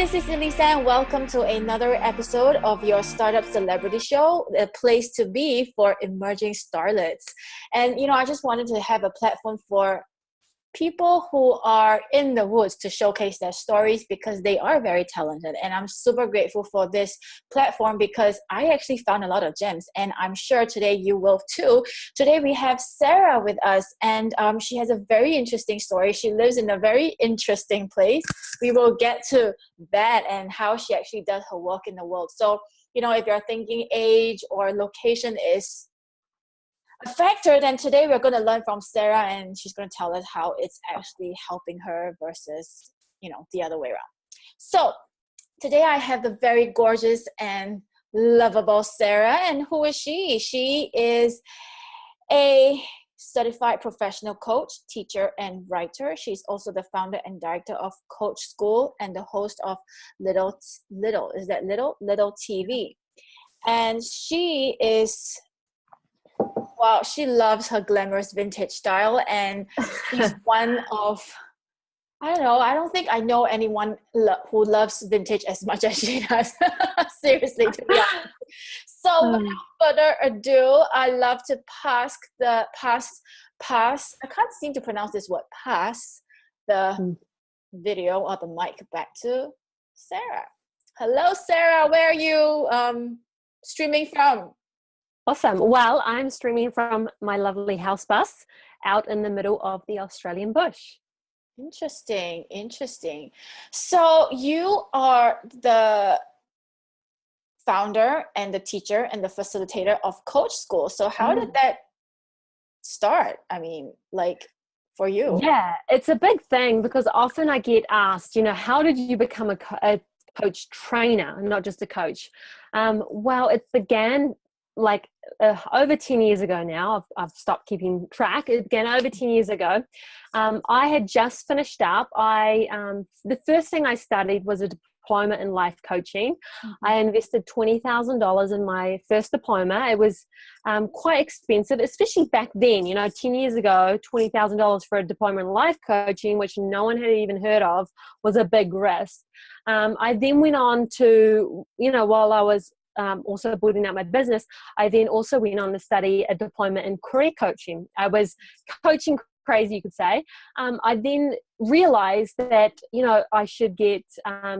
this is Elisa and welcome to another episode of your Startup Celebrity Show, a place to be for emerging starlets. And, I just wanted to have a platform for people who are in the woods to showcase their stories because they are very talented. And I'm super grateful for this platform because I actually found a lot of gems, and I'm sure today you will too. Today we have Sarah with us, and she has a very interesting story. She lives in a very interesting place. We will get to that and how she actually does her work in the world. So, if you're thinking age or location is a factor, then today we're going to learn from Sarah, and she's going to tell us how it's actually helping her versus, the other way around. So today I have the very gorgeous and lovable Sarah. And who is she? She is a certified professional coach, teacher, and writer. She's also the founder and director of Coach School and the host of LIDDLE. Is that LIDDLE TV? And she is... Well, she loves her glamorous vintage style, and she's one of, I don't think I know anyone who loves vintage as much as she does. Seriously, to be honest. So without further ado, I love to pass, I can't seem to pronounce this word, pass the video or the mic back to Sarah. Hello, Sarah. Where are you streaming from? Awesome. Well, I'm streaming from my lovely house bus out in the middle of the Australian bush. Interesting. So you are the founder and the teacher and the facilitator of Coach School. So how did that start? I mean, for you? Yeah, it's a big thing because often I get asked, how did you become a coach trainer, not just a coach? Well, it began over 10 years ago now. I've stopped keeping track. It began over 10 years ago. I had just finished up. The first thing I studied was a diploma in life coaching. I invested $20,000 in my first diploma. It was quite expensive, especially back then. 10 years ago, $20,000 for a diploma in life coaching, which no one had even heard of, was a big risk. I then went on to, while I was also building out my business, I then also went on to study a diploma in career coaching. I was coaching crazy, you could say. I then realized that, I should get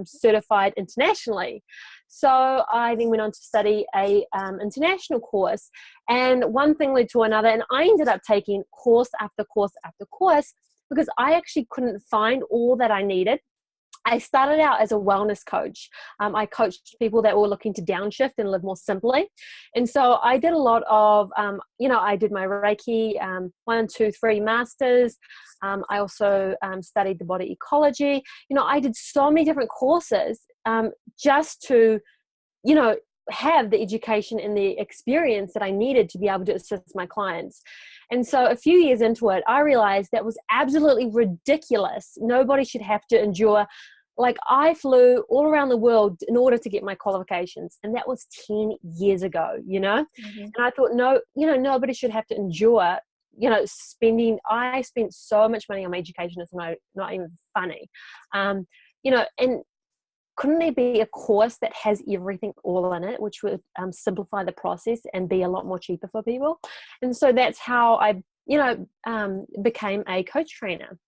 certified internationally. So I then went on to study a international course, and one thing led to another, and I ended up taking course after course after course because I actually couldn't find all that I needed. I started out as a wellness coach. I coached people that were looking to downshift and live more simply. And so I did a lot of, I did my Reiki 1, 2, 3 masters. I also studied the body ecology. I did so many different courses just to, have the education and the experience that I needed to be able to assist my clients. And so a few years into it, I realized that was absolutely ridiculous. Nobody should have to endure. I flew all around the world in order to get my qualifications. And that was 10 years ago, And I thought, nobody should have to endure, I spent so much money on my education. It's not even funny. And couldn't there be a course that has everything all in it, which would simplify the process and be a lot more cheaper for people? And so that's how I, became a coach trainer.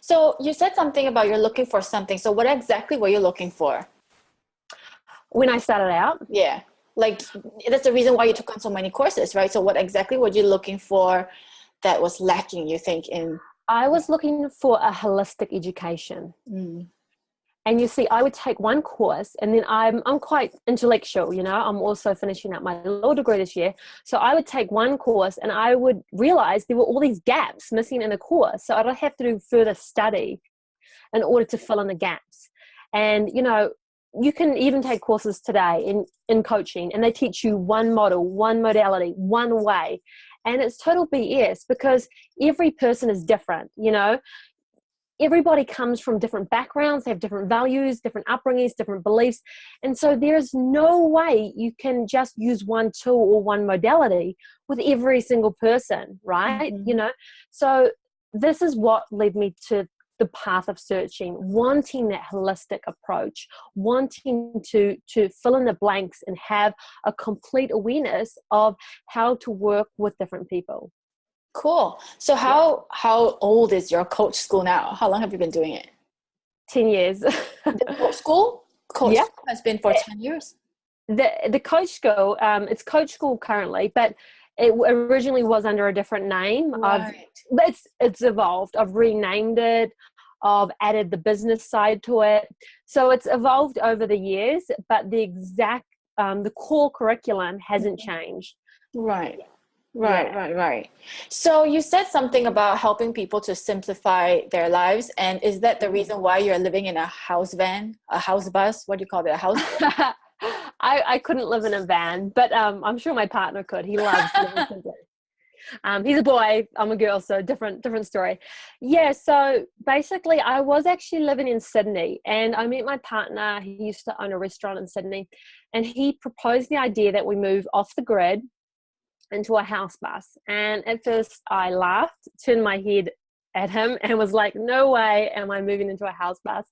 So you said something about you're looking for something. So what exactly were you looking for? When I started out? Yeah. That's the reason why you took on so many courses, right? So what exactly were you looking for that was lacking, you think, in... I was looking for a holistic education. And you see, I would take one course, and then I'm quite intellectual, I'm also finishing up my law degree this year. So I would take one course and I would realize there were all these gaps missing in the course. So I'd have to do further study in order to fill in the gaps. And, you can even take courses today in coaching, and they teach you one model, one modality, one way. And it's total BS because every person is different, Everybody comes from different backgrounds, they have different values, different upbringings, different beliefs. And so there's no way you can just use one tool or one modality with every single person, right? So this is what led me to the path of searching, wanting that holistic approach, wanting to fill in the blanks and have a complete awareness of how to work with different people. Cool. So how old is your coach school now? How long have you been doing it? 10 years. The coach school? Coach Yeah. school has been for 10 years. The coach school, it's coach school currently, but it originally was under a different name. Right. It's evolved. I've renamed it. I've added the business side to it. So it's evolved over the years, but the exact, the core curriculum hasn't changed. Right. Right. So you said something about helping people to simplify their lives. And is that the reason why you're living in a house van, a house bus? What do you call it? A house van? I couldn't live in a van, but I'm sure my partner could. He loves living simply. He's a boy, I'm a girl, so different story. Yeah, so basically I was actually living in Sydney, and I met my partner. He used to own a restaurant in Sydney, and he proposed the idea that we move off the grid into a house bus. And at first I laughed, turned my head at him and was like, no way am I moving into a house bus.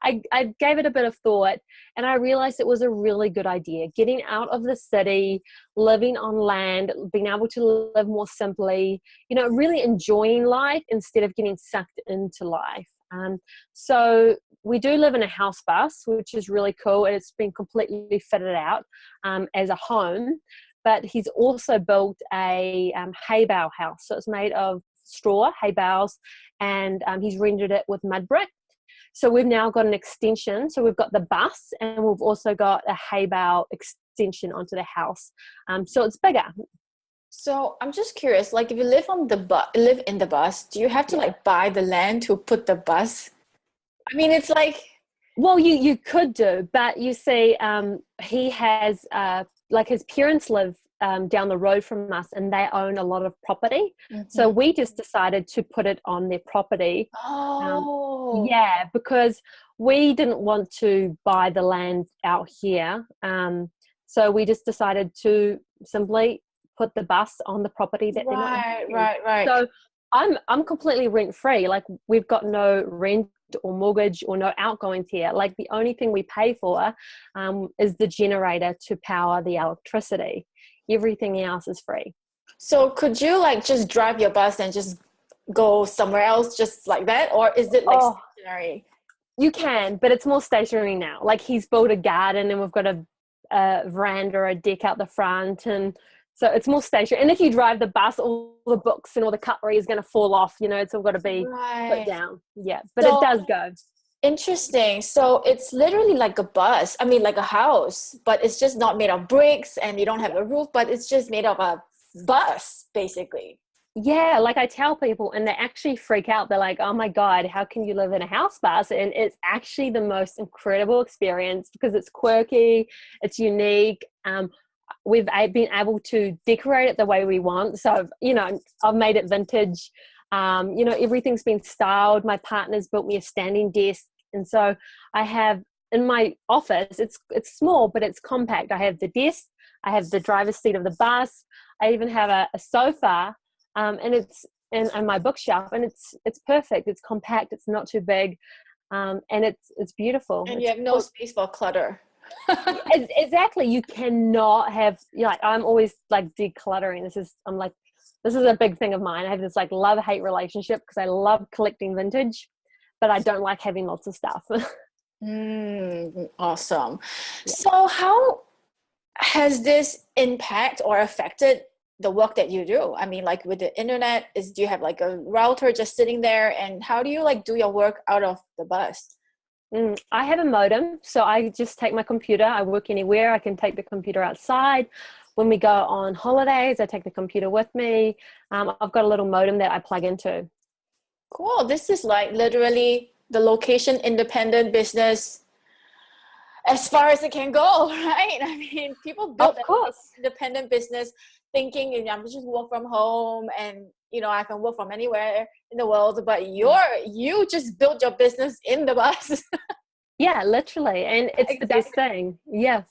I gave it a bit of thought, and I realized it was a really good idea. Getting out of the city, living on land, being able to live more simply, really enjoying life instead of getting sucked into life. So we do live in a house bus, which is really cool. And it's been completely fitted out as a home. But he's also built a hay bale house. So it's made of straw, hay bales, and he's rendered it with mud brick. So we've now got an extension. So we've got the bus, and we've also got a hay bale extension onto the house. So it's bigger. So I'm just curious, like if you live live in the bus, do you have to buy the land to put the bus? I mean, it's like... Well, you could do, but you see, he has... his parents live down the road from us, and they own a lot of property. Mm-hmm. So we just decided to put it on their property. Oh. Because we didn't want to buy the land out here. So we just decided to simply put the bus on the property that they're not using. Right. So I'm completely rent free. Like, we've got no rent or mortgage or no outgoings here. Like, the only thing we pay for is the generator to power the electricity. Everything else is free. So could you just drive your bus and just go somewhere else just like that, or is it stationary? You can, but it's more stationary now. Like, he's built a garden, and we've got a veranda or a deck out the front, and so it's more stationary. And if you drive the bus, all the books and all the cutlery is going to fall off. It's all got to be put down. Yeah, but it does go. Interesting. So it's literally like a bus. I mean, like a house, but it's just not made of bricks, and you don't have a roof, but it's just made of a bus, basically. Yeah, like I tell people, and they actually freak out. They're like, oh my God, how can you live in a house bus? And it's actually the most incredible experience because it's quirky, it's unique. We've been able to decorate it the way we want. So, I've made it vintage. Everything's been styled. My partner's built me a standing desk. And so I have in my office, it's small, but it's compact. I have the desk, I have the driver's seat of the bus. I even have a sofa, and it's and my bookshelf, and it's perfect. It's compact. It's not too big, and it's beautiful. And you have no space for clutter. Exactly. You cannot have. I'm always decluttering. This is a big thing of mine. I have this love-hate relationship because I love collecting vintage, but I don't like having lots of stuff. Awesome. Yeah. So how has this impact or affected the work that you do? I mean, with the internet, do you have a router just sitting there, and how do you do your work out of the bus? I have a modem, so I just take my computer. I work anywhere. I can take the computer outside. When we go on holidays, I take the computer with me. I've got a little modem that I plug into. Cool. This is literally the location independent business as far as it can go, right? I mean, people build an independent business thinking, I'm just work from home, and I can work from anywhere in the world. But you just built your business in the bus. Yeah, literally, and it's the best thing. Yeah.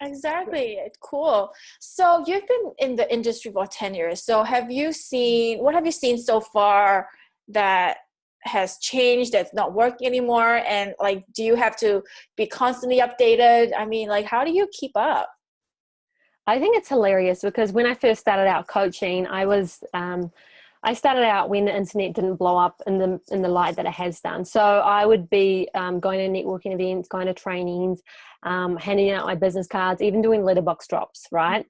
Exactly. Cool. So you've been in the industry for 10 years. So what have you seen so far that has changed that's not working anymore? And like, do you have to be constantly updated? I mean, like, how do you keep up? I think it's hilarious because when I first started out coaching, I started out when the internet didn't blow up in the light that it has done. So I would be going to networking events, going to trainings, handing out my business cards, even doing letterbox drops, right?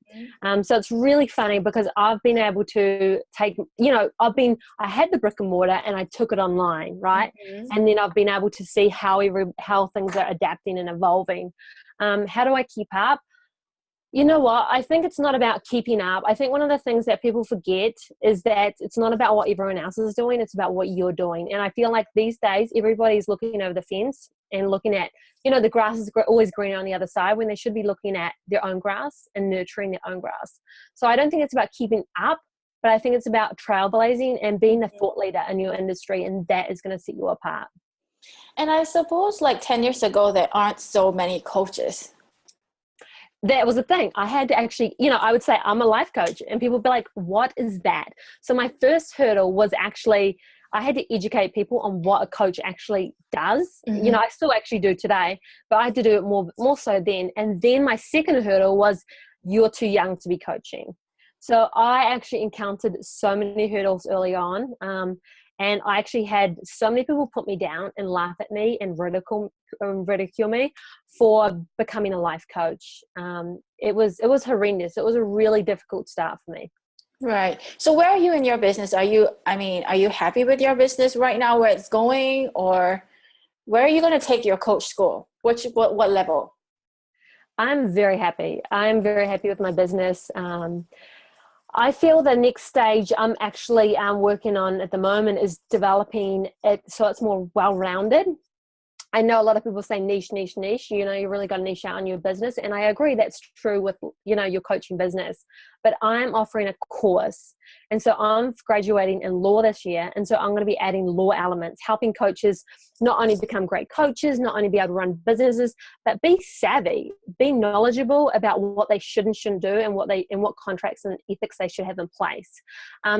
So it's really funny because I've been able to take, I had the brick and mortar and I took it online, right? And then I've been able to see how things are adapting and evolving. How do I keep up? You know what? I think it's not about keeping up. I think one of the things that people forget is that it's not about what everyone else is doing. It's about what you're doing. And I feel like these days, everybody's looking over the fence and looking at, the grass is always greener on the other side when they should be looking at their own grass and nurturing their own grass. So I don't think it's about keeping up, but I think it's about trailblazing and being a thought leader in your industry. And that is going to set you apart. And I suppose like 10 years ago, there aren't so many coaches. That was the thing. I had to actually, I would say I'm a life coach and people would be like, what is that? So my first hurdle was actually, I had to educate people on what a coach actually does. I still actually do today, but I had to do it more so then. And then my second hurdle was, you're too young to be coaching. So I actually encountered so many hurdles early on. And I actually had so many people put me down and laugh at me and ridicule me for becoming a life coach. It was horrendous. It was a really difficult start for me. Right. So where are you in your business? Are you happy with your business right now, where it's going, or where are you going to take your coach school? What level? I'm very happy. I'm very happy with my business. I feel the next stage I'm actually working on at the moment is developing it so it's more well-rounded. I know a lot of people say niche. You really got to niche out on your business. And I agree that's true with, your coaching business. But I'm offering a course. And so I'm graduating in law this year. And so I'm going to be adding law elements, helping coaches not only become great coaches, not only be able to run businesses, but be savvy, be knowledgeable about what they should and shouldn't do and what contracts and ethics they should have in place.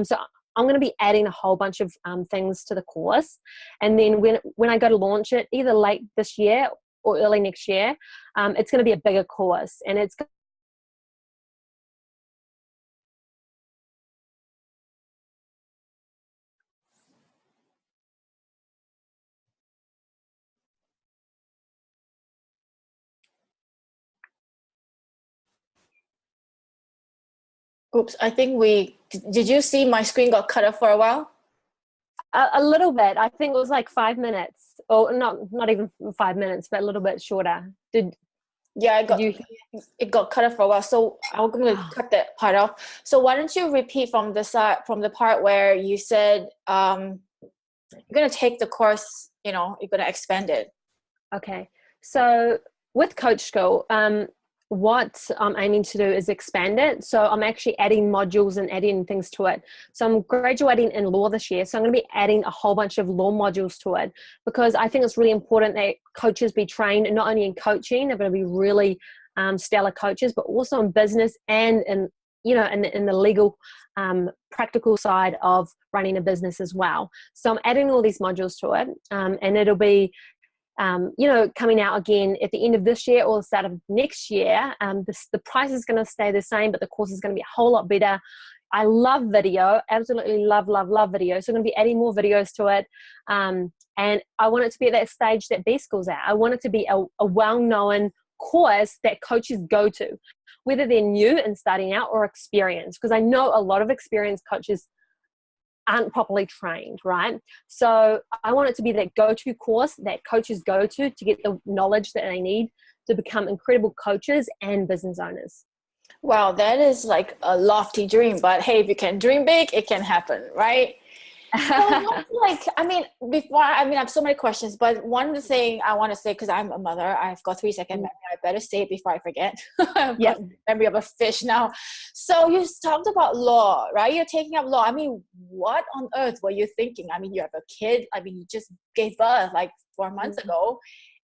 So I'm going to be adding a whole bunch of things to the course. And then when I go to launch it, either late this year or early next year, it's going to be a bigger course. And it's Oops, I think did you see my screen got cut off for a while? a little bit. I think it was like 5 minutes, or not even 5 minutes, but a little bit shorter. Yeah, it got cut off for a while. So I'm going to cut that part off. So why don't you repeat from the part where you said you're going to take the course, you're going to expand it. Okay. So with Coach School, what I'm aiming to do is expand it. So I'm actually adding modules and adding things to it. So I'm graduating in law this year. So I'm going to be adding a whole bunch of law modules to it because I think it's really important that coaches be trained not only in coaching, they're going to be really stellar coaches, but also in business and in the legal practical side of running a business as well. So I'm adding all these modules to it and it'll be coming out again at the end of this year or the start of next year. The price is going to stay the same, but the course is going to be a whole lot better. I love video, absolutely love video. So I'm going to be adding more videos to it. And I want it to be at that stage that B School's at. I want it to be a well-known course that coaches go to, whether they're new and starting out or experienced, because I know a lot of experienced coaches aren't properly trained, right? So I want it to be that go-to course that coaches go to get the knowledge that they need to become incredible coaches and business owners. Wow, that is like a lofty dream, but hey, if you can dream big, it can happen, right? So I have so many questions, but one thing I want to say, because I'm a mother, I've got 3 seconds memory, I better say it before I forget. I've got memory of a fish now. So you talked about law, right? You're taking up law. I mean, what on earth were you thinking? I mean, you have a kid. I mean, you just gave birth like 4 months ago.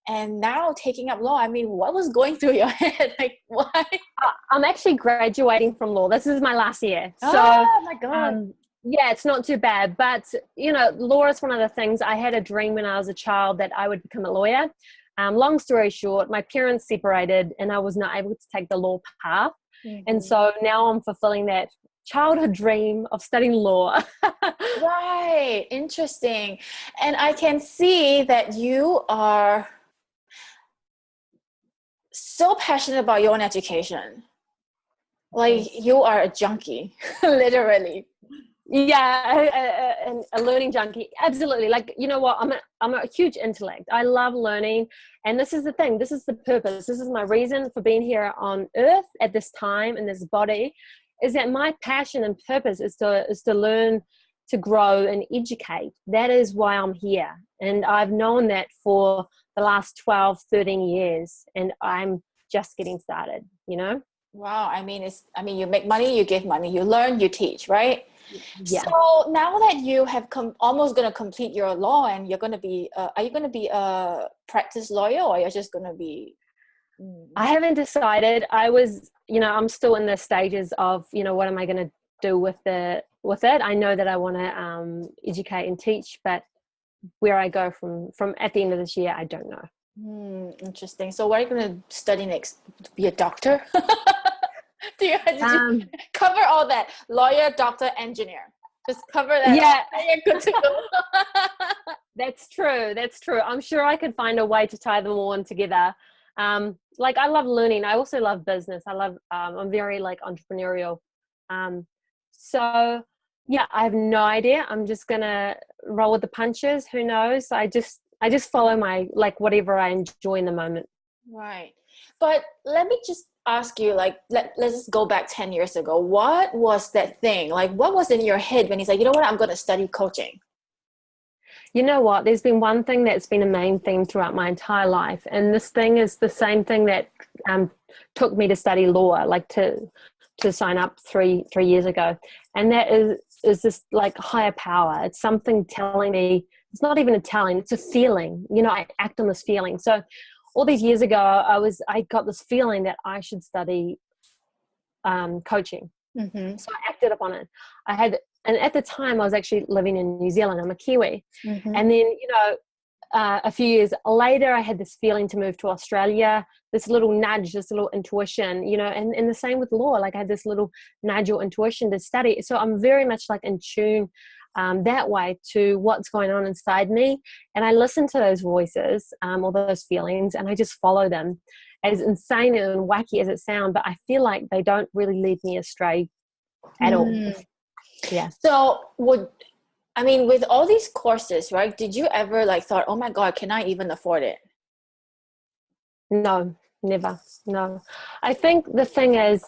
And now taking up law, I mean, what was going through your head? Like, why? I'm actually graduating from law. This is my last year. So, oh my God. Yeah, it's not too bad. But, law is one of the things. I had a dream when I was a child that I would become a lawyer. Long story short, my parents separated and I was not able to take the law path. And Mhm. so now I'm fulfilling that childhood dream of studying law. Right. Interesting. And I can see that you are so passionate about your own education. Like Yes. you are a junkie, literally. Yeah, a learning junkie. Absolutely. Like, you know what? I'm a huge intellect. I love learning. And this is the thing. This is the purpose. This is my reason for being here on earth at this time in this body, is that my passion and purpose is to learn, to grow and educate. That is why I'm here. And I've known that for the last 12, 13 years. And I'm just getting started, you know? Wow. I mean, you make money, you give money, you learn, you teach, right? Yeah. So now that you have almost going to complete your law and you're going to be, are you going to be a practice lawyer or you're just going to be? Mm. I haven't decided. I'm still in the stages of, what am I going to do with it. I know that I want to educate and teach, but where I go from at the end of this year, I don't know. Interesting. So what are you going to study next? To be a doctor? Did you Um, cover all that? Lawyer, doctor, engineer. Just cover that all. yeah, And you're good to go. that's true. That's true. I'm sure I could find a way to tie them all in together. Like I love learning. I also love business. I'm very like entrepreneurial. Um, so yeah, I have no idea. I'm just gonna roll with the punches. Who knows? I just follow my, like, whatever I enjoy in the moment. Right. But let me just ask you, like, let's just go back 10 years ago. What was that thing? Like, what was in your head when he's like, you know what, I'm going to study coaching? You know what? There's been one thing that's been a main theme throughout my entire life, and this thing is the same thing that took me to study law, like to sign up three years ago, and that is this like higher power. It's something telling me. It's not even a telling; it's a feeling. I act on this feeling. So, all these years ago, I got this feeling that I should study coaching. Mm-hmm. So I acted upon it. And at the time I was actually living in New Zealand. I'm a Kiwi. Mm-hmm. And then, a few years later, I had this feeling to move to Australia, this little nudge, this little intuition, and the same with law. Like I had this little nudge or intuition to study. So I'm very much like in tune that way to what's going on inside me. And I listen to those voices or those feelings, and I just follow them. As insane and wacky as it sounds, but I feel like they don't really lead me astray at all. Yeah. So with all these courses, right? Did you ever like thought, oh my God, can I even afford it? No, never. No. I think the thing is,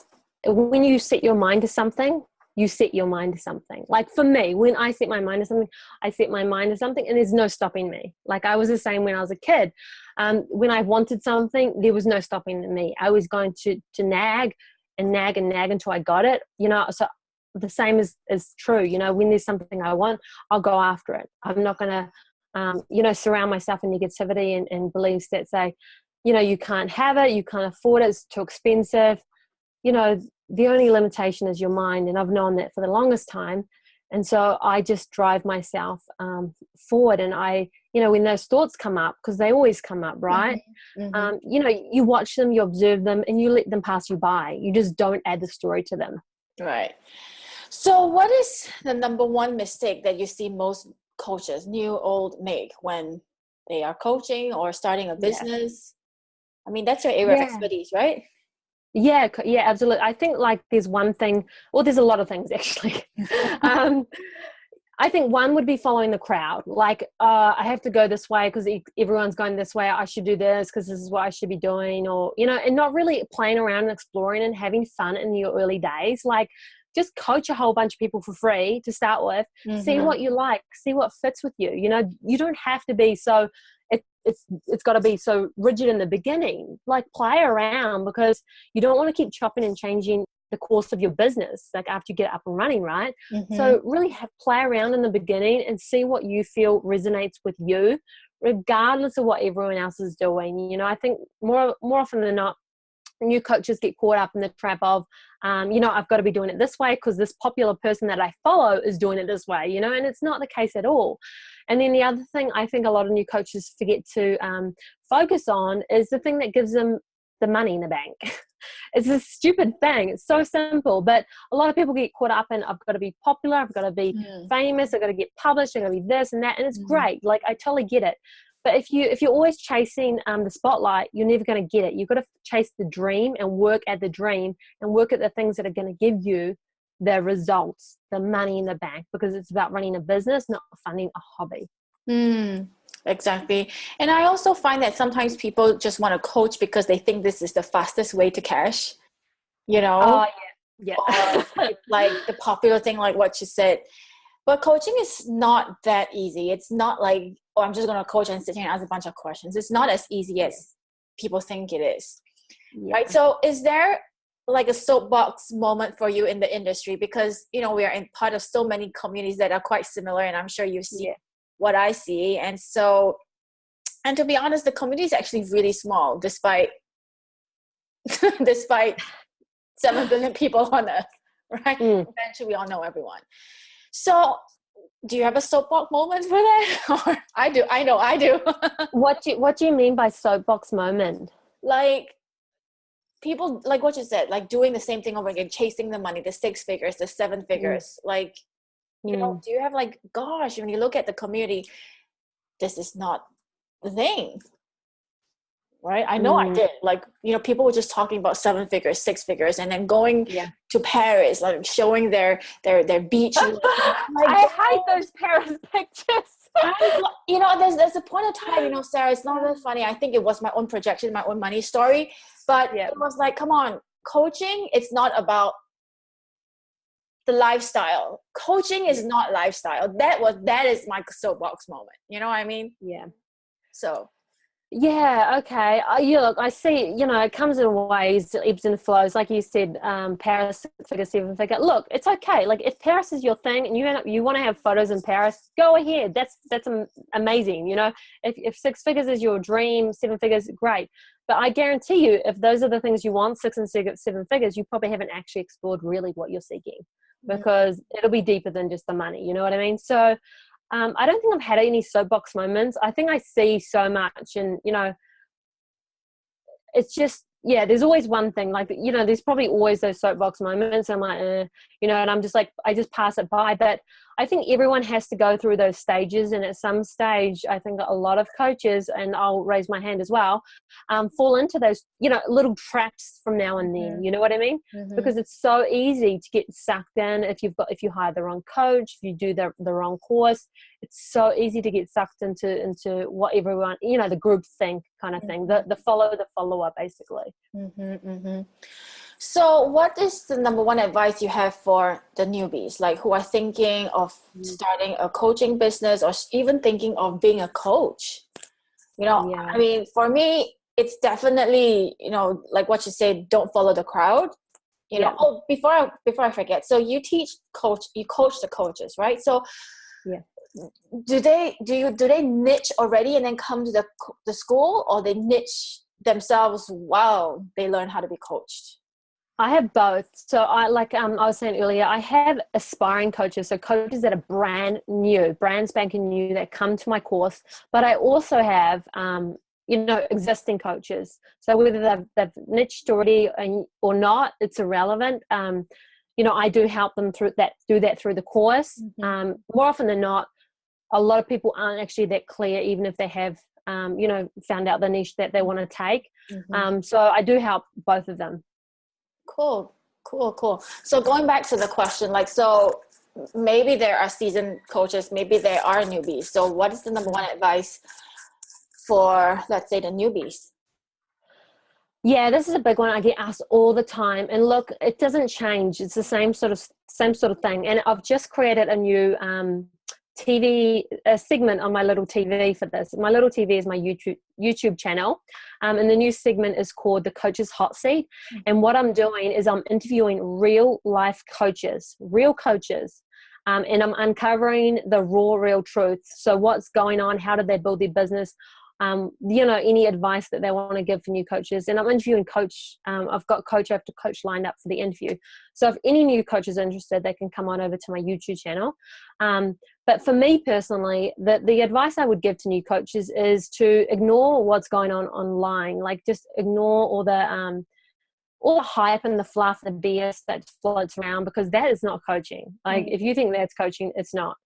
when you set your mind to something, you set your mind to something. Like for me, when I set my mind to something, I set my mind to something, and there's no stopping me. Like I was the same when I was a kid. When I wanted something, there was no stopping me. I was going to nag and nag and nag until I got it. So the same is true. When there's something I want, I'll go after it. I'm not going to, surround myself in negativity and beliefs that say, you can't have it, you can't afford it, it's too expensive. The only limitation is your mind, and I've known that for the longest time. And so I just drive myself forward. And when those thoughts come up, because they always come up, right? Mm-hmm. Mm-hmm. You watch them, you observe them, and you let them pass you by. You just don't add the story to them. Right. So what is the number one mistake that you see most coaches, new, old, make when they are coaching or starting a Yeah. business? I mean, that's your area of Yeah. expertise, right? Yeah, absolutely. I think like there's one thing, well, there's a lot of things actually. I think one would be following the crowd. Like, I have to go this way because everyone's going this way. I should do this because this is what I should be doing, or, and not really playing around and exploring and having fun in your early days. Like, just coach a whole bunch of people for free to start with. See Mm-hmm. what you like, see what fits with you. You don't have to be so, it's got to be so rigid in the beginning. Like, play around, because you don't want to keep chopping and changing the course of your business, like after you get up and running, right? Mm-hmm. So really play around in the beginning and see what you feel resonates with you, regardless of what everyone else is doing. I think more often than not, new coaches get caught up in the trap of, I've got to be doing it this way because this popular person that I follow is doing it this way, and it's not the case at all. And then the other thing I think a lot of new coaches forget to focus on is the thing that gives them the money in the bank. It's a stupid thing. It's so simple, but a lot of people get caught up in, I've got to be popular, I've got to be famous, I've got to get published, I've got to be this and that, and it's great. Like, I totally get it. But if you're always chasing the spotlight, you're never going to get it. You've got to chase the dream and work at the dream and work at the things that are going to give you the results, the money in the bank, because it's about running a business, not funding a hobby. Exactly. And I also find that sometimes people just want to coach because they think this is the fastest way to cash, Oh, yeah. Or like the popular thing, like what you said. But coaching is not that easy. It's not like, I'm just going to coach and sit here and ask a bunch of questions. It's not as easy as people think it is. Yeah. Right. So is there like a soapbox moment for you in the industry? Because, we are in part of so many communities that are quite similar, and I'm sure you see what I see. And to be honest, the community is actually really small, despite 7 billion people on earth, right? Eventually we all know everyone. So do you have a soapbox moment for that? Or I do. I know I do. What do you mean by soapbox moment? Like, people, like what you said, like doing the same thing over again, chasing the money, the 6 figures, the 7 figures. Like, do you have like, gosh, when you look at the community, this is not the thing. Right? I know I did. Like, people were just talking about 7 figures, 6 figures, and then going to Paris, like showing their beach. I hate those Paris pictures. There's a point of time, Sarah, it's not really funny. I think it was my own projection, my own money story. But it was like, come on, coaching, it's not about the lifestyle. Coaching is not lifestyle. That is my soapbox moment. You know what I mean? Yeah. So. Yeah, okay. Look, I see, it comes in waves, ebbs and flows. Like you said, Paris, 6 figure, 7 figure. Look, it's okay. Like, if Paris is your thing and you want to have photos in Paris, go ahead. That's amazing. If 6 figures is your dream, 7 figures, great. But I guarantee you, if those are the things you want, 6 and 7 figures, you probably haven't actually explored really what you're seeking, because it'll be deeper than just the money. You know what I mean? So, I don't think I've had any soapbox moments. I think I see so much, and it's just, there's always one thing, like, there's probably always those soapbox moments. I'm like, and I'm just like, I just pass it by. But I think everyone has to go through those stages, and at some stage, I think a lot of coaches, and I'll raise my hand as well, fall into those, little traps from now and then. You know what I mean? Because it's so easy to get sucked in if you hire the wrong coach, if you do the wrong course. It's so easy to get sucked into what everyone, the group think kind of thing, the follower, basically. So what is the number one advice you have for the newbies, like who are thinking of starting a coaching business or even thinking of being a coach? I mean, for me, it's definitely, like what you say, don't follow the crowd. Oh, before I forget, so you coach the coaches, right? So do they niche already and then come to the school, or they niche themselves while they learn how to be coached? I have both. So I was saying earlier, I have aspiring coaches, so coaches that are brand spanking new, that come to my course. But I also have, existing coaches. So whether they've niched already or not, it's irrelevant. I do help them do that through the course. More often than not, a lot of people aren't actually that clear, even if they have, found out the niche that they want to take. So I do help both of them. Cool. So going back to the question, like, so maybe there are seasoned coaches, maybe there are newbies. So what is the number one advice for, let's say, the newbies? Yeah, this is a big one. I get asked all the time. And look, it doesn't change. It's the same sort of thing. And I've just created a new TV segment on my Little TV for this. My Little TV is my YouTube channel, and the new segment is called the Coach's Hot Seat. And what I'm doing is I'm interviewing real life coaches, and I'm uncovering the raw, real truth. So what's going on? How did they build their business? any advice that they want to give for new coaches. And I'm interviewing I've got coach after coach lined up for the interview. So if any new coach is interested, they can come on over to my YouTube channel. But for me personally, the advice I would give to new coaches is to ignore what's going on online. Like, just ignore all the hype and the fluff, the BS that floats around, because that is not coaching. Like, if you think that's coaching, it's not.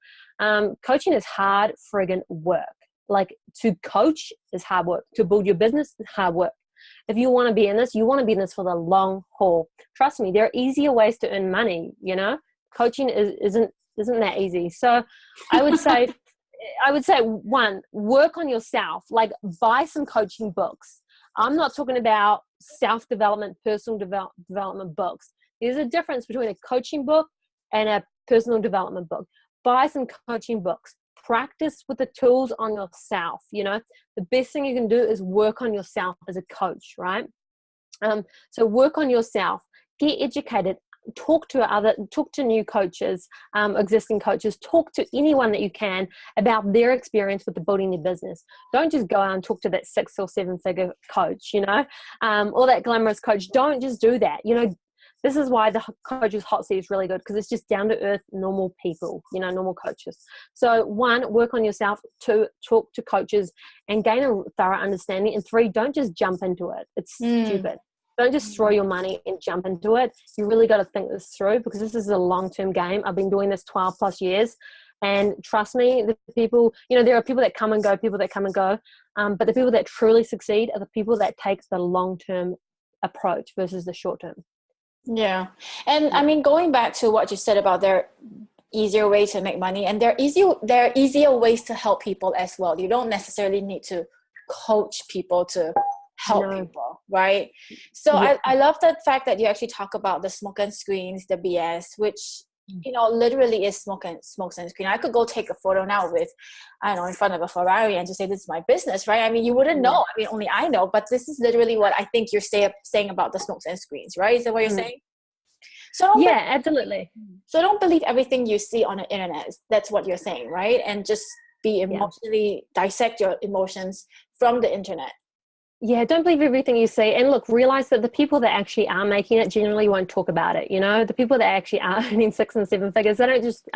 Coaching is hard friggin' work. Like, to coach is hard work. To build your business is hard work. If you want to be in this, you want to be in this for the long haul. Trust me, there are easier ways to earn money. Coaching isn't that easy. So I would say, one, work on yourself. Like, buy some coaching books. I'm not talking about self-development, personal development books. There's a difference between a coaching book and a personal development book. Buy some coaching books. Practice with the tools on yourself. The best thing you can do is work on yourself as a coach, right? So work on yourself. Get educated. Talk to new coaches, existing coaches. Talk to anyone that you can about their experience with the building their business. Don't just go out and talk to that 6 or 7 figure coach, or that glamorous coach. Don't just do that. This is why the Coach's Hot Seat is really good, because it's just down to earth, normal people, normal coaches. So 1, work on yourself. 2, talk to coaches and gain a thorough understanding. And 3, don't just jump into it. It's stupid. Don't just throw your money and jump into it. You really got to think this through, because this is a long-term game. I've been doing this 12 plus years. And trust me, the people, there are people that come and go, but the people that truly succeed are the people that take the long-term approach versus the short-term. Yeah. And I mean, going back to what you said about there easier ways to make money, and there are easier ways to help people as well. You don't necessarily need to coach people to help people, right? So I love the fact that you actually talk about the smoke and screens, the BS, which literally is smoke and screen. I could go take a photo now with, I don't know, in front of a Ferrari and just say, this is my business, right? I mean, you wouldn't know. I mean, only I know, but this is literally what I think you're saying about the smokes and screens, right? Is that what you're saying? So absolutely. So don't believe everything you see on the internet. That's what you're saying, right? And just be emotionally, dissect your emotions from the internet. Yeah, don't believe everything you see. And look, realize that the people that actually are making it generally won't talk about it. The people that actually are earning 6 and 7 figures, they don't just,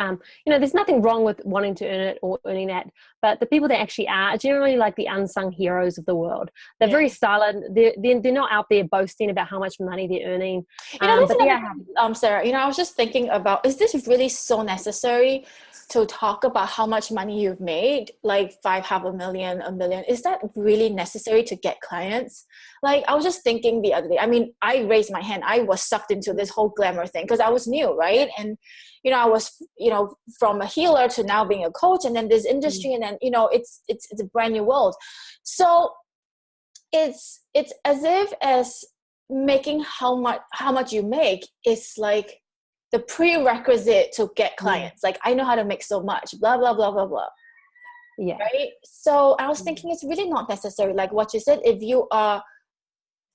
there's nothing wrong with wanting to earn it or earning that. But the people that actually are generally like the unsung heroes of the world. They're very silent. They're not out there boasting about how much money they're earning. Sarah, I was just thinking about, is this really so necessary to talk about how much money you've made, like $500,000, $1 million? Is that really necessary to get clients? Like, I was just thinking the other day, I mean, I raised my hand. I was sucked into this whole glamour thing because I was new, right? And, I was, from a healer to now being a coach, and then this industry, and then, it's a brand new world. So it's as if as making how much you make is like the prerequisite to get clients. Like, I know how to make so much, blah, blah, blah, blah, blah. Yeah. Right. So I was thinking it's really not necessary. Like what you said, if you are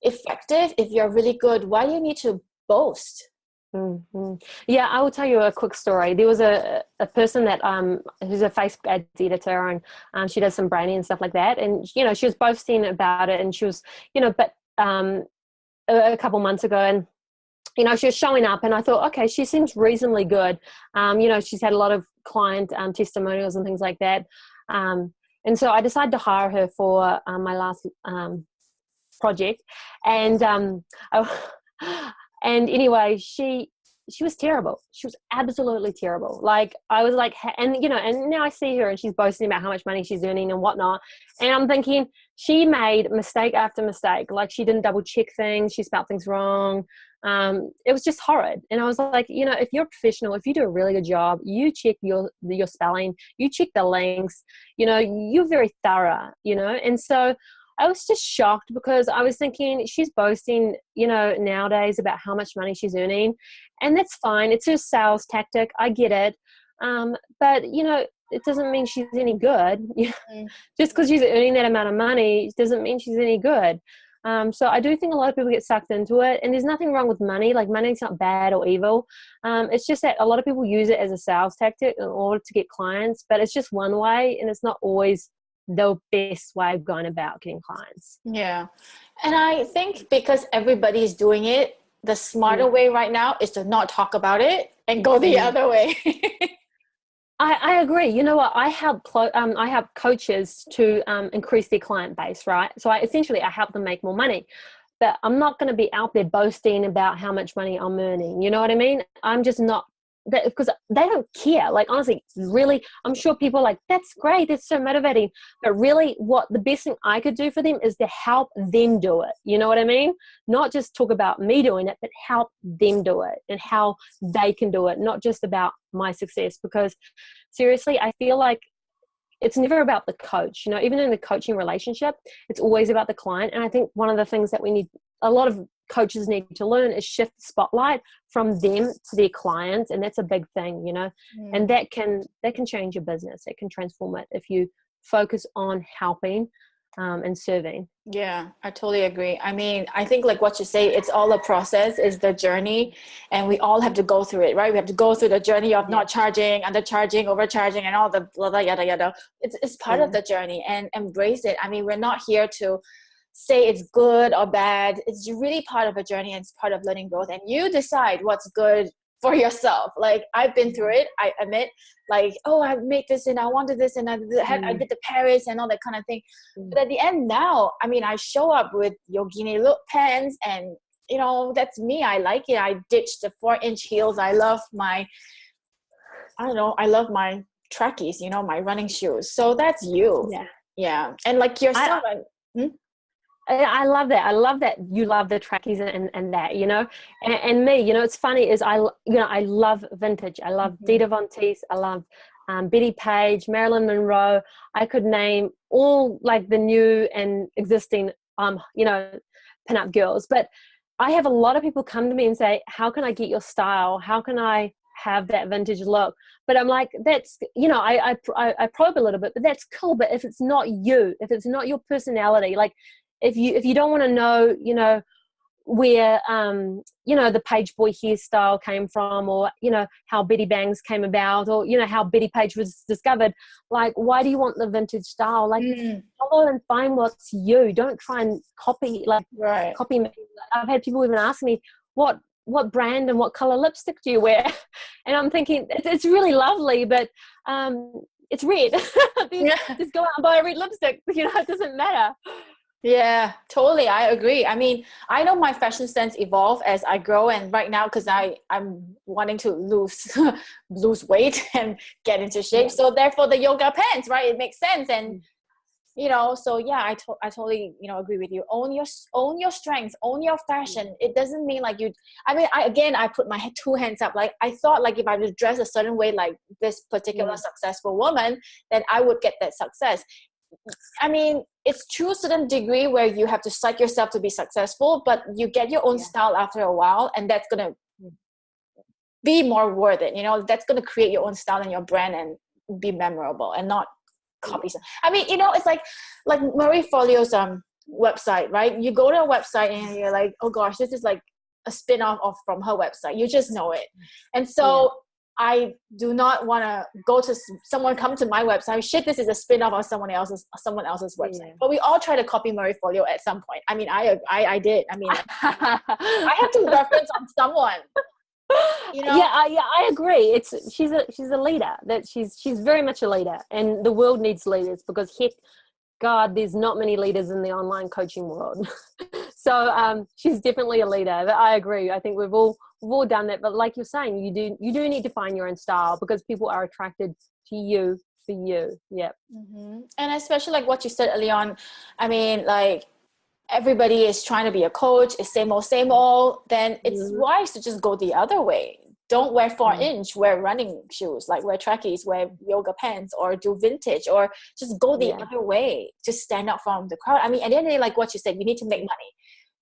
effective, if you're really good, why do you need to boast? Mm-hmm. Yeah, I will tell you a quick story. There was a person that who's a Facebook ads editor, and she does some branding and stuff like that. And she was boasting about it, and she was but a couple months ago, and she was showing up, and I thought, okay, she seems reasonably good. She's had a lot of client testimonials and things like that. And so I decided to hire her for my last project. And and anyway, she was terrible. She was absolutely terrible. Like, I was like, and now I see her and she's boasting about how much money she's earning and whatnot. And I'm thinking, she made mistake after mistake. Like, she didn't double check things. She spelled things wrong. It was just horrid. And I was like, if you're a professional, if you do a really good job, you check your spelling, you check the links, you're very thorough, and so I was just shocked because I was thinking, she's boasting, nowadays about how much money she's earning, and that's fine. It's her sales tactic. I get it. But it doesn't mean she's any good. Just because she's earning that amount of money doesn't mean she's any good. So I do think a lot of people get sucked into it, and there's nothing wrong with money. Like, money's not bad or evil. It's just that a lot of people use it as a sales tactic in order to get clients, but it's just one way, and it's not always the best way of going about getting clients. Yeah. And I think because everybody is doing it, the smarter way right now is to not talk about it and go the other way. I agree. You know what? I help coaches to increase their client base, right? So I help them make more money. But I'm not going to be out there boasting about how much money I'm earning. You know what I mean? I'm just not that, because they don't care. Like, honestly, really, I'm sure people are like, that's great. That's so motivating. But really, what the best thing I could do for them is to help them do it. You know what I mean? Not just talk about me doing it, but help them do it and how they can do it. Not just about my success, because seriously, I feel like it's never about the coach. You know, even in the coaching relationship, it's always about the client. And I think one of the things that a lot of coaches need to learn is shift the spotlight from them to their clients. And that's a big thing, you know, and that can change your business. It can transform it if you focus on helping and serving. Yeah, I totally agree. I mean, I think like what you say, it's all a process, is the journey, and we all have to go through it, right? We have to go through the journey of not charging, undercharging, overcharging, and all the blah, blah, yada, yada. It's part of the journey, and embrace it. I mean, we're not here to say it's good or bad. It's really part of a journey, and it's part of learning growth, and you decide what's good for yourself. Like, I've been through it, I admit, like, oh, I made this and I wanted this and I did the Paris and all that kind of thing. But at the end now, I mean, I show up with yogini look pants, and you know, that's me. I like it. I ditched the 4-inch heels. I love my trackies, you know, my running shoes. So that's you. Yeah. And like yourself. I love that. I love that you love the trackies and that, you know, and me, you know, it's funny is I love vintage. I love Dita Von Teese. I love Betty Page, Marilyn Monroe. I could name all like the new and existing, you know, pinup girls. But I have a lot of people come to me and say, how can I get your style? How can I have that vintage look? But I'm like, that's, you know, I probe a little bit, but that's cool. But if it's not you, if it's not your personality, like, if you don't want to know, you know, where, you know, the Page Boy hairstyle came from, or, you know, how Betty Bangs came about, or, you know, how Betty Page was discovered, like, why do you want the vintage style? Like, follow and find what's you. Don't try and copy, copy me. I've had people even ask me, what brand and what color lipstick do you wear? And I'm thinking, it's really lovely, but it's red. Just go out and buy a red lipstick. You know, it doesn't matter. Yeah, totally. I agree. I mean, I know my fashion sense evolve as I grow, and right now, because I'm wanting to lose weight and get into shape. So therefore the yoga pants, right? It makes sense. And you know, so yeah, I totally, you know, agree with you. Own your strengths, own your fashion. It doesn't mean like I put my 2 hands up. Like, I thought like if I was dressed a certain way, like this particular successful woman, then I would get that success. I mean, it's to a certain degree where you have to psych yourself to be successful, but you get your own style after a while, and that's going to be more worth it. You know, that's going to create your own style and your brand and be memorable, and not copy. I mean, you know, it's like Marie Forleo's website, right? You go to a website and you're like, oh gosh, this is like a spin-off from her website. You just know it. And so I do not want to go to someone come to my website. Shit, this is a spin-off of someone else's website. But we all try to copy Marie Forleo at some point. I mean, I did. I mean, I have to reference on someone. You know? Yeah, I agree. She's a leader. That she's very much a leader, and the world needs leaders, because heck, God, there's not many leaders in the online coaching world. So she's definitely a leader. But I agree. I think we've all done that. But like you're saying, you do need to find your own style, because people are attracted to you for you. Yep. And especially like what you said early on. I mean, like, everybody is trying to be a coach. It's same old. Then it's wise to just go the other way. Don't wear 4-inch, wear running shoes, like wear trackies, wear yoga pants, or do vintage, or just go the other way. Just stand out from the crowd. I mean, at the end of the day, like what you said, you need to make money.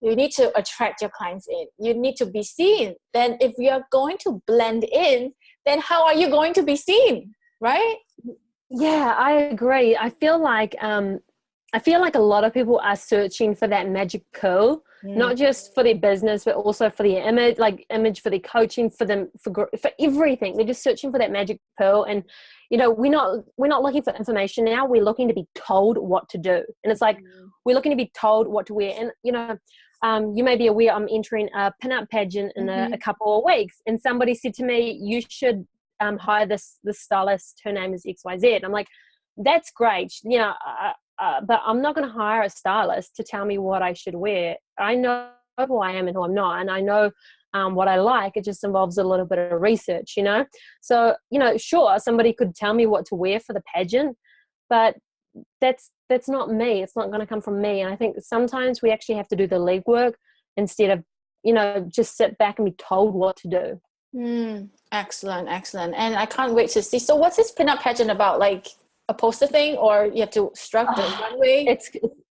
You need to attract your clients in. You need to be seen. Then if you're going to blend in, then how are you going to be seen, right? Yeah, I agree. I feel like a lot of people are searching for that magic pill Mm. not just for their business, but also for their image, like image for their coaching, for them, for everything. They're just searching for that magic pearl. And, you know, we're not looking for information now. We're looking to be told what to do. And it's like, we're looking to be told what to wear. And, you know, you may be aware I'm entering a pinup pageant in a couple of weeks. And somebody said to me, you should hire this stylist. Her name is XYZ. I'm like, that's great. You know, but I'm not going to hire a stylist to tell me what I should wear. I know who I am and who I'm not, and I know what I like. It just involves a little bit of research, you know. So, you know, sure, somebody could tell me what to wear for the pageant, but that's not me. It's not going to come from me. And I think sometimes we actually have to do the legwork instead of, you know, just sit back and be told what to do. Excellent. And I can't wait to see. So what's this pinup pageant about? Like a poster thing, or you have to struck the runway?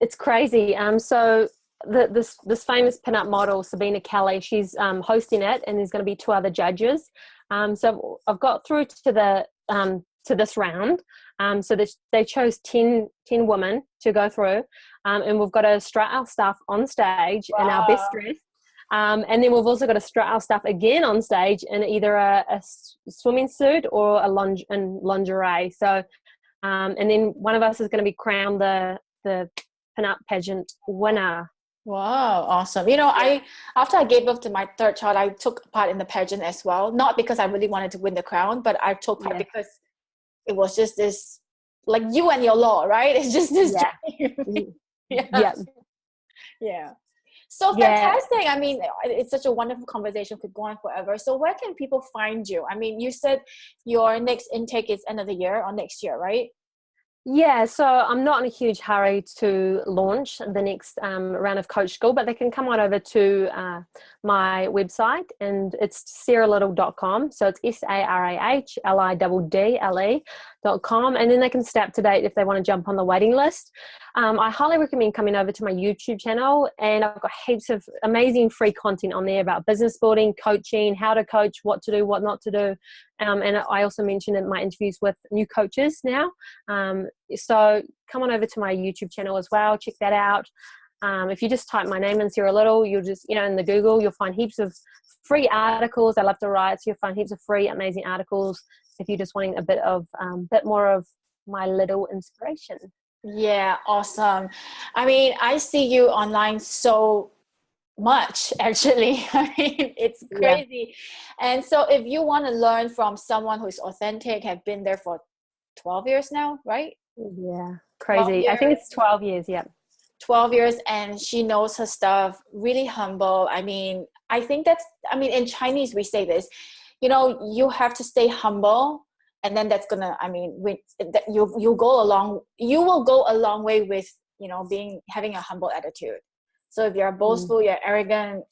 It's crazy. So this famous pinup model, Sabina Kelly, she's hosting it, and there's going to be 2 other judges. So I've got through to this round. So they chose 10 women to go through, and we've got to strut our stuff on stage in our best dress. And then we've also got to strut our stuff again on stage in either a swimming suit or a lingerie. So, and then one of us is going to be crowned the pinup pageant winner. Wow, awesome. You know, after I gave birth to my 3rd child, I took part in the pageant as well. Not because I really wanted to win the crown, but I took part because it was just this, like you and your law, right? It's just this journey. Yeah. So fantastic. I mean, it's such a wonderful conversation, could go on forever. So where can people find you? I mean, you said your next intake is end of the year or next year, right? Yeah, so I'm not in a huge hurry to launch the next round of Coach School, but they can come on over to my website, and it's sarahliddle.com. So it's SARAHLIDDLE.com, and then they can stay up to date if they want to jump on the waiting list. I highly recommend coming over to my YouTube channel, and I've got heaps of amazing free content on there about business building, coaching, how to coach, what to do, what not to do. And I also mentioned in my interviews with new coaches now. So come on over to my YouTube channel as well. Check that out. If you just type my name in, Sarah Liddle, you'll just, you know, in the Google, you'll find heaps of free articles. I love to write, so you'll find heaps of free, amazing articles if you're just wanting a bit more of my little inspiration. Yeah, awesome. I mean, I see you online so much, actually. I mean, it's crazy. And so if you want to learn from someone who's authentic, have been there for 12 years now, right? Yeah, crazy. I think it's 12 years. 12 years, and she knows her stuff, really humble. I mean, I think in Chinese we say this, you know, you have to stay humble, and then that's gonna, I mean, you will go a long way with, you know, having a humble attitude. So if you're boastful, you're arrogant,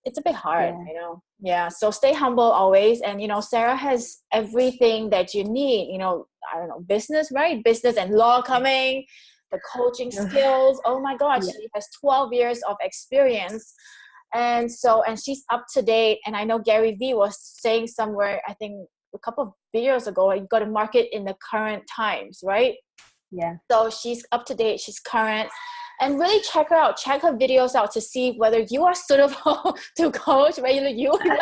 it's a bit hard, you know. Yeah, so stay humble always. And, you know, Sarah has everything that you need, you know, I don't know, business, right? Business and law coming, the coaching skills. Oh my God, she has 12 years of experience. And she's up to date. And I know Gary Vee was saying somewhere, I think a couple of videos ago, you got to market in the current times, right? Yeah. So she's up to date, she's current. And really check her out, check her videos out to see whether you are suitable to coach, whether you want to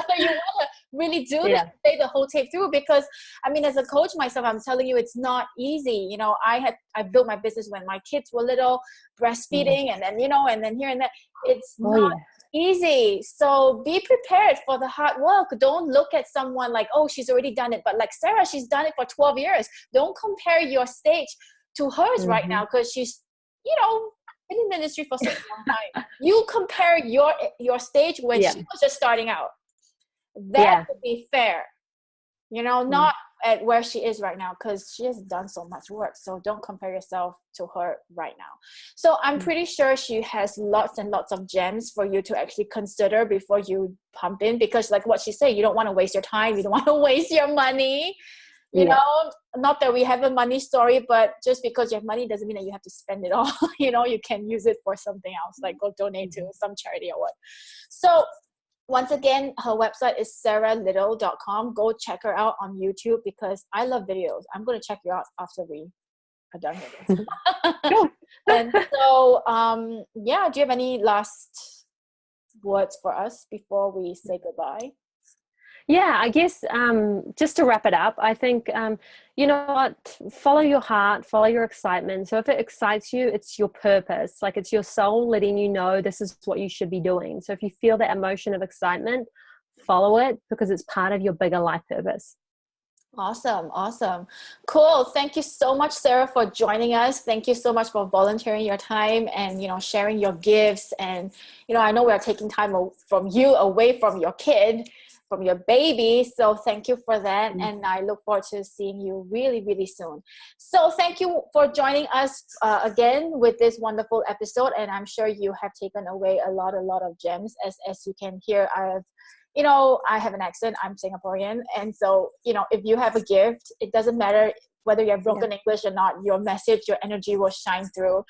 really do this, stay the whole tape through. Because, I mean, as a coach myself, I'm telling you, it's not easy. You know, I built my business when my kids were little, breastfeeding, and then, you know, and then here and there. It's not easy. So be prepared for the hard work. Don't look at someone like, oh, she's already done it. But like Sarah, she's done it for 12 years. Don't compare your stage to hers right now, because she's, you know, been in the industry for such a long time. You compare your stage when she was just starting out. That would be fair. You know, not at where she is right now, because she has done so much work. So don't compare yourself to her right now. So I'm pretty sure she has lots and lots of gems for you to actually consider before you pump in, because like what she said, you don't want to waste your time. You don't want to waste your money. You know, not that we have a money story, but just because you have money doesn't mean that you have to spend it all. You know, you can use it for something else, like go donate to some charity or what. So once again, her website is sarahliddle.com. Go check her out on YouTube, because I love videos. I'm going to check you out after we are done with this. And so, do you have any last words for us before we say goodbye? Yeah, I guess just to wrap it up, I think, you know what, follow your heart, follow your excitement. So if it excites you, it's your purpose. Like it's your soul letting you know this is what you should be doing. So if you feel that emotion of excitement, follow it because it's part of your bigger life purpose. Awesome. Awesome. Cool. Thank you so much, Sarah, for joining us. Thank you so much for volunteering your time and, sharing your gifts. And, I know we're taking time from you away from your kid, from your baby. So thank you for that. And I look forward to seeing you really, really soon. So thank you for joining us again with this wonderful episode. And I'm sure you have taken away a lot of gems. As you can hear, I have an accent. I'm Singaporean. And so, if you have a gift, it doesn't matter whether you have broken English or not, your message, your energy will shine through.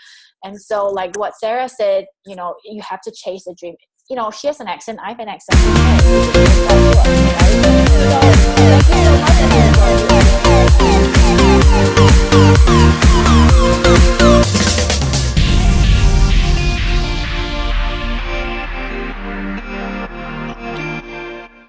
And so like what Sarah said, you have to chase the dream. She has an accent. I have an accent.